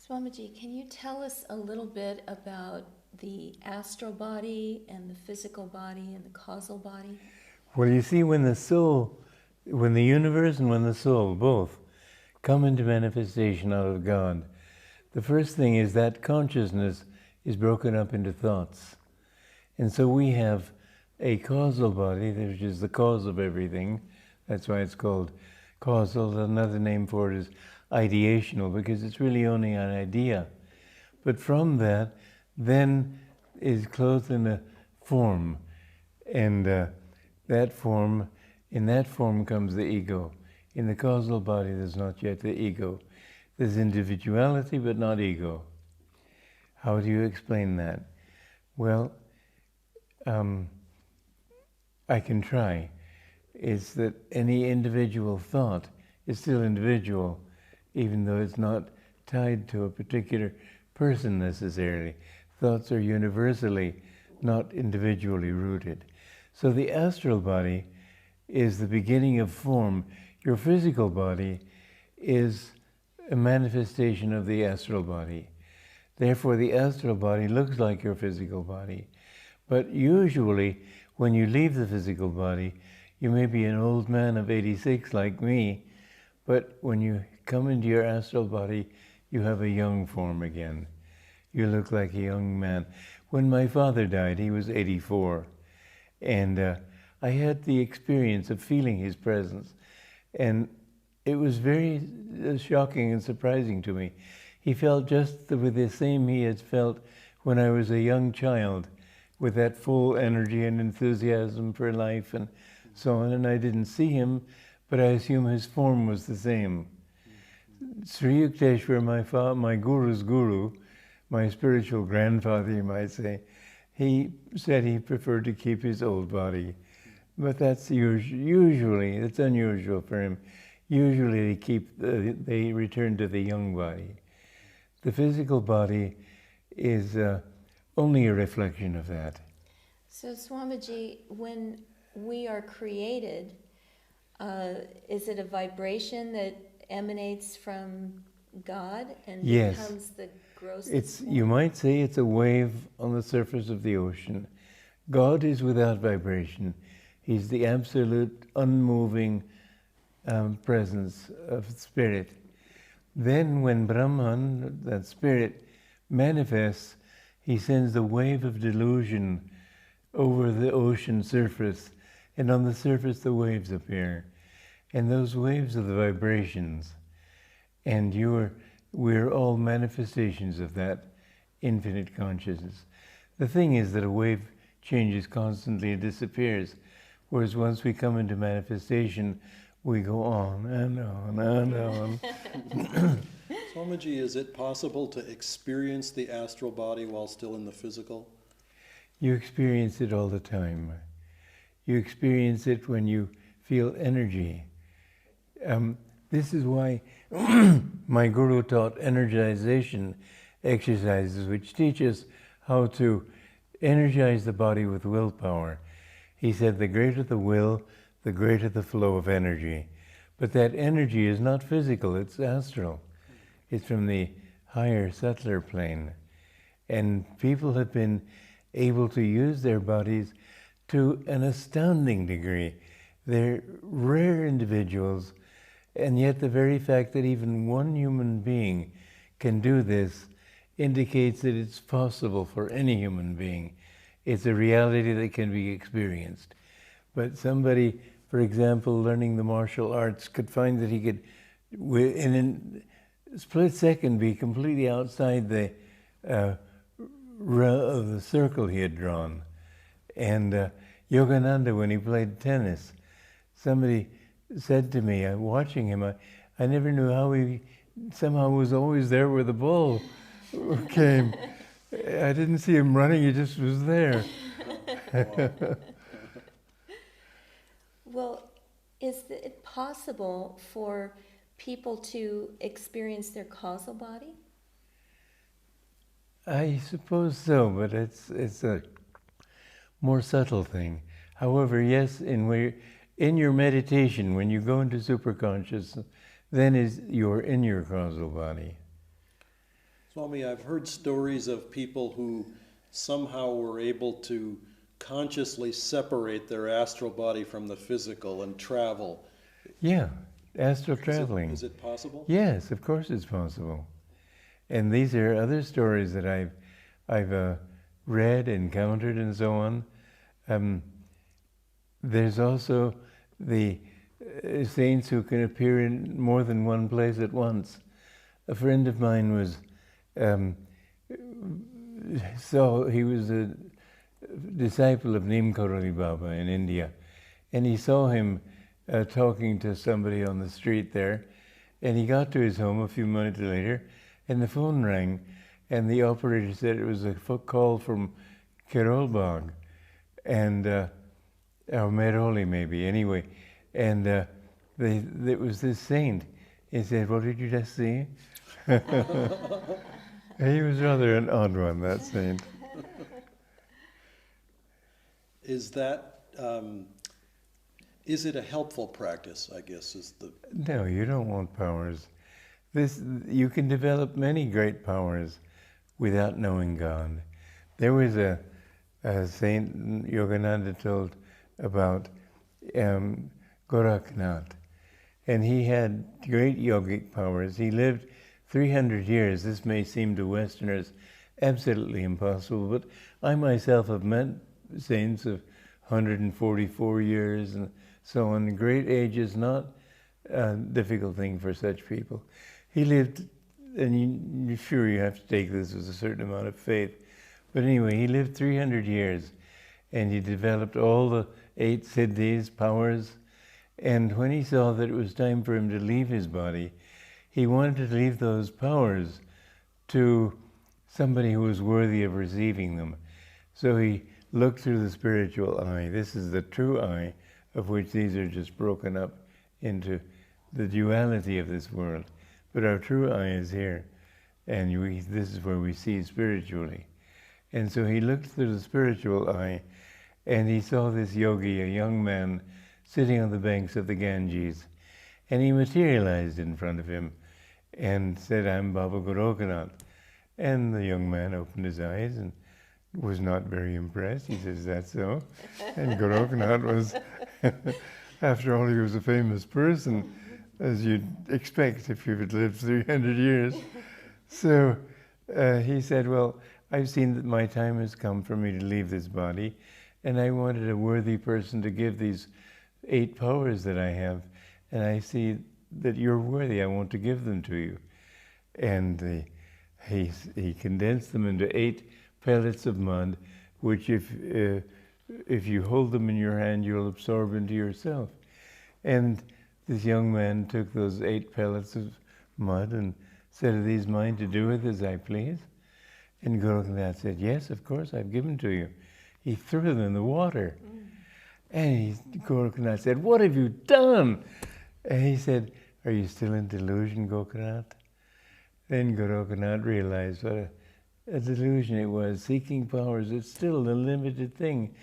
Swamiji, can you tell us a little bit about the astral body and the physical body and the causal body? Well, you see, when the universe and when the soul both come into manifestation out of God, the first thing is that consciousness is broken up into thoughts. And so we have a causal body, which is the cause of everything. That's why it's called causal. Another name for it is ideational, because it's really only an idea. But from that, then is clothed in a form. And that form, in that form comes the ego. In the causal body, there's not yet the ego. There's individuality, but not ego. How do you explain that? Well, I can try. It's that any individual thought is still individual, even though it's not tied to a particular person necessarily. Thoughts are universally, not individually rooted. So the astral body is the beginning of form. Your physical body is a manifestation of the astral body. Therefore, the astral body looks like your physical body. But usually, when you leave the physical body, you may be an old man of 86 like me, but when you come into your astral body, you have a young form again. You look like a young man. When my father died, he was 84, and I had the experience of feeling his presence, and it was very shocking and surprising to me. He felt just with the same he had felt when I was a young child, with that full energy and enthusiasm for life and so on. And I didn't see him, but I assume his form was the same. Sri Yukteswar, my guru's guru, my spiritual grandfather, you might say, he said he preferred to keep his old body. But that's usually, it's unusual for him. Usually they return to the young body. The physical body is only a reflection of that. So Swamiji, when we are created, is it a vibration that emanates from God and Yes. becomes the grossest form? You might say it's a wave on the surface of the ocean. God is without vibration. He's the absolute, unmoving presence of spirit. Then when Brahman, that spirit, manifests, he sends a wave of delusion over the ocean surface, and on the surface the waves appear. And those waves are the vibrations. And we're all manifestations of that infinite consciousness. The thing is that a wave changes constantly and disappears, whereas once we come into manifestation, we go on and on and on. Swamiji, is it possible to experience the astral body while still in the physical? You experience it all the time. You experience it when you feel energy. This is why my guru taught energization exercises, which teach us how to energize the body with willpower. He said the greater the will, the greater the flow of energy. But that energy is not physical, it's astral. It's from the higher, subtler plane. And people have been able to use their bodies to an astounding degree. They're rare individuals, and yet the very fact that even one human being can do this indicates that it's possible for any human being. It's a reality that can be experienced. But somebody, for example, learning the martial arts could find that he could, in a split second, be completely outside the of the circle he had drawn. And Yogananda, when he played tennis, somebody said to me, watching him, I never knew how he somehow was always there where the ball came. I didn't see him running, he just was there. Well, is it possible for people to experience their causal body? I suppose so, but it's a more subtle thing. However, yes, in your meditation, when you go into superconscious, then you're in your causal body. Swami, I've heard stories of people who somehow were able to consciously separate their astral body from the physical and travel. Yeah, astral traveling. Is it possible? Yes, of course it's possible. And these are other stories that I've read, encountered, and so on. There's also the saints who can appear in more than one place at once. A friend of mine was he was a disciple of Neem Karoli Baba in India, and he saw him talking to somebody on the street there, and he got to his home a few minutes later, and the phone rang, and the operator said it was a call from Kerolbag, and or Meroli maybe, anyway, and it was this saint. He said, "What did you just see?" He was rather an odd one, that saint. Is that, is it a helpful practice, I guess, is the... No, you don't want powers. You can develop many great powers without knowing God. There was a Saint Yogananda told about Goraknath, and he had great yogic powers. He lived 300 years. This may seem to Westerners absolutely impossible, but I myself have met saints of 144 years and so on. Great age is not a difficult thing for such people. He lived, and you're sure you have to take this as a certain amount of faith, but anyway, he lived 300 years, and he developed all the 8 siddhis, powers, and when he saw that it was time for him to leave his body, he wanted to leave those powers to somebody who was worthy of receiving them. So he looked through the spiritual eye. This is the true eye, of which these are just broken up into the duality of this world. But our true eye is here, and this is where we see spiritually. And so he looked through the spiritual eye, and he saw this yogi, a young man, sitting on the banks of the Ganges. And he materialized in front of him and said, "I'm Baba Goraknath." And the young man opened his eyes and was not very impressed. He says, "That's so?" And Goraknath was, after all, he was a famous person, as you'd expect if you had lived 300 years. So he said, "Well, I've seen that my time has come for me to leave this body, and I wanted a worthy person to give these 8 powers that I have, and I see that you're worthy. I want to give them to you." And he condensed them into 8 pellets of mud, which if you hold them in your hand, you'll absorb into yourself. And this young man took those 8 pellets of mud and said, "Are these mine to do with as I please?" And Goraknath said, "Yes, of course, I've given to you." He threw them in the water. And Goraknath said, "What have you done?" And he said, "Are you still in delusion, Goraknath?" Then Goraknath realized what a delusion it was. Seeking powers, it's still a limited thing.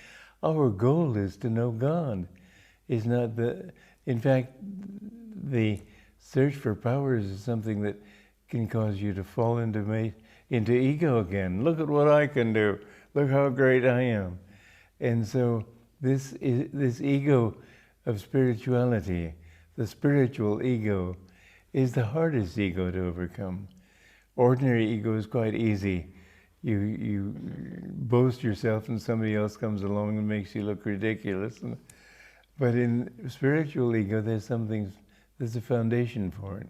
Our goal is to know God. Is not in fact, the search for powers is something that can cause you to fall into ego again. Look at what I can do. Look how great I am. And so this ego of spirituality, the spiritual ego, is the hardest ego to overcome. Ordinary ego is quite easy. You boast yourself and somebody else comes along and makes you look ridiculous. But in spiritual ego, there's a foundation for it.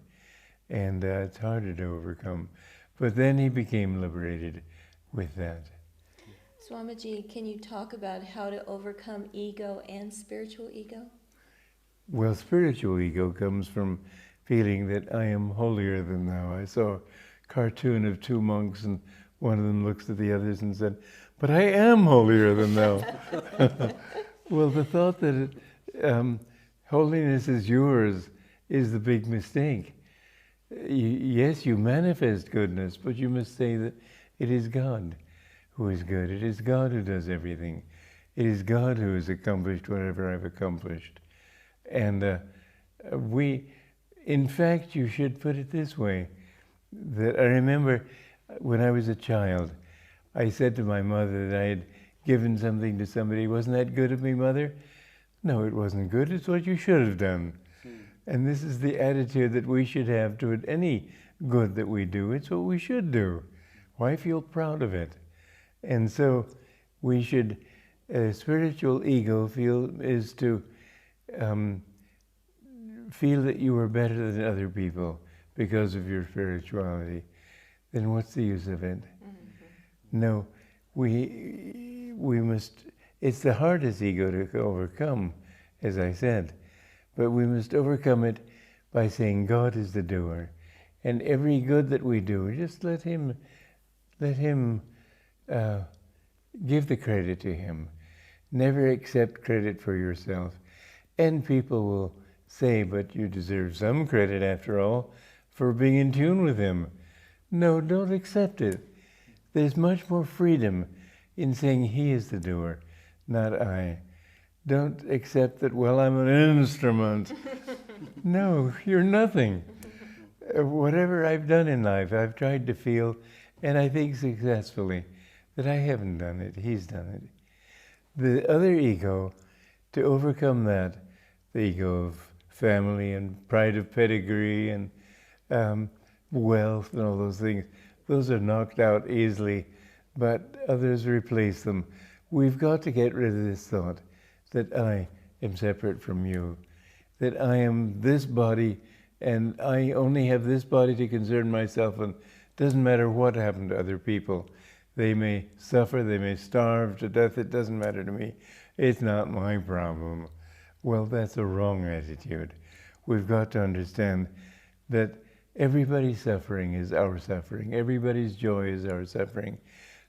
And it's harder to overcome. But then he became liberated with that. Swamiji, can you talk about how to overcome ego and spiritual ego? Well, spiritual ego comes from feeling that I am holier than thou. I saw a cartoon of 2 monks, and one of them looks at the others and said, "But I am holier than thou." Well, the thought that holiness is yours is the big mistake. Yes, you manifest goodness, but you must say that it is God who is good. It is God who does everything. It is God who has accomplished whatever I've accomplished. And in fact, you should put it this way, that I remember When I was a child, I said to my mother that I had given something to somebody. Wasn't that good of me, Mother? No, it wasn't good. It's what you should have done. And this is the attitude that we should have toward any good that we do. It's what we should do. Why feel proud of it? And so we should, spiritual ego is to feel that you are better than other people because of your spirituality. Then what's the use of it? No, we must, it's the hardest ego to overcome, as I said, but we must overcome it by saying God is the doer. And every good that we do, just let him give the credit to him. Never accept credit for yourself. And people will say, but you deserve some credit after all for being in tune with him. No, don't accept it. There's much more freedom in saying he is the doer, not I. Don't accept that, well, I'm an instrument. No, you're nothing. Whatever I've done in life, I've tried to feel, and I think successfully, that I haven't done it, he's done it. The other ego, to overcome that, the ego of family and pride of pedigree and wealth and all those things, those are knocked out easily, but others replace them. We've got to get rid of this thought that I am separate from you, that I am this body and I only have this body to concern myself, and it doesn't matter what happened to other people. They may suffer, they may starve to death, it doesn't matter to me. It's not my problem. Well, that's a wrong attitude. We've got to understand that everybody's suffering is our suffering. Everybody's joy is our suffering.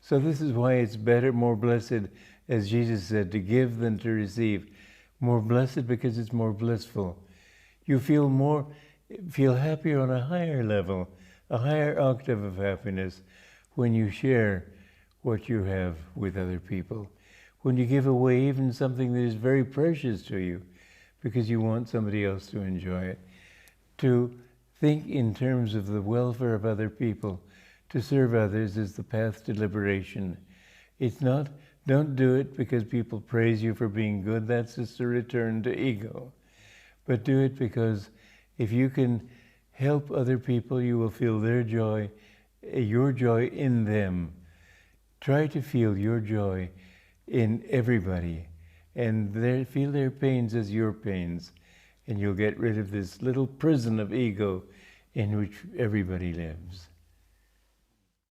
So this is why it's better, more blessed, as Jesus said, to give than to receive. More blessed because it's more blissful. You feel happier on a higher level, a higher octave of happiness when you share what you have with other people. When you give away even something that is very precious to you because you want somebody else to enjoy it. To think in terms of the welfare of other people, to serve others is the path to liberation. It's not, don't do it because people praise you for being good, that's just a return to ego. But do it because if you can help other people, you will feel their joy, your joy in them. Try to feel your joy in everybody and feel their pains as your pains, and you'll get rid of this little prison of ego in which everybody lives.